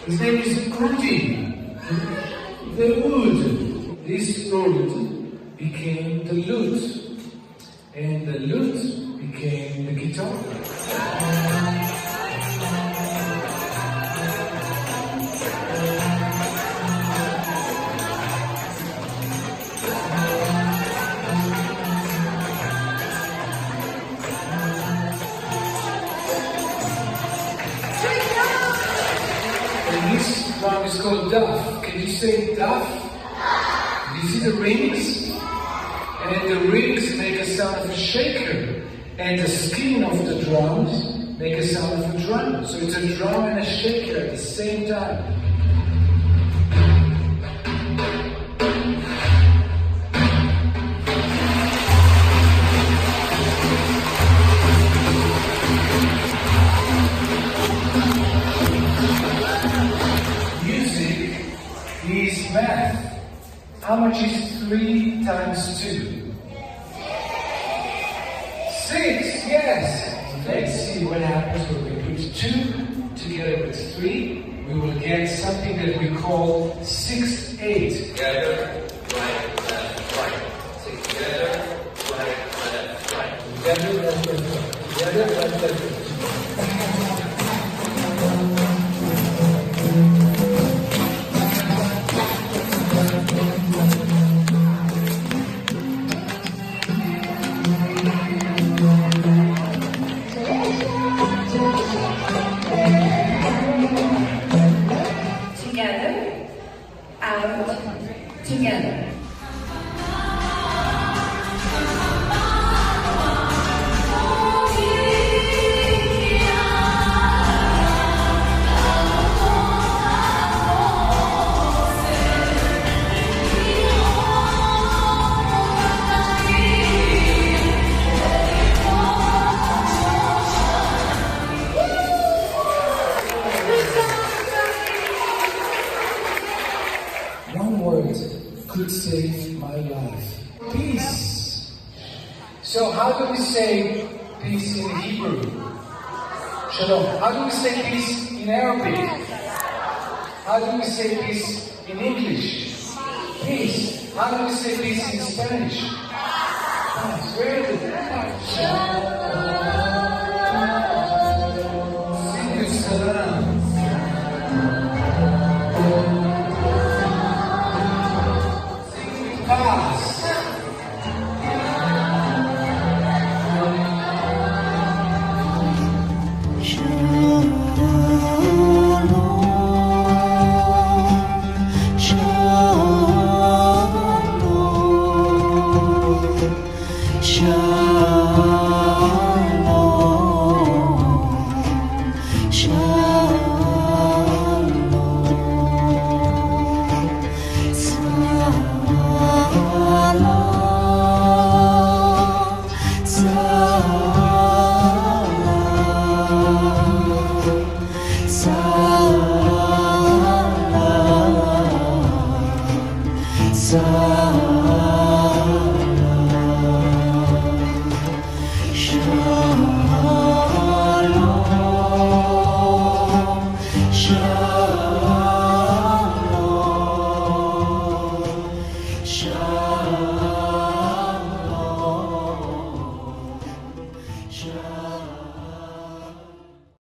His name is Udi. The oud. This oud became the lute. And the lute became the guitar. This drum is called duff. Can you say duff? You see the rings? And the rings make a sound of a shaker. And the skin of the drums make a sound of a drum. So it's a drum and a shaker at the same time. Is math. How much is 3 times 2? 6, yes. Let's see what happens when we put 2 together with 3. We will get something that we call 6, 8. Together, right, left, right. Together, right, left, right. Together, left, right. Together, left, right. Together, out, together. One word could save my life. Peace. So how do we say peace in Hebrew? Shalom. How do we say peace in Arabic? How do we say peace in English? Peace. How do we say peace in Spanish? Peace. Where is it? Salam. Paz. Shalom.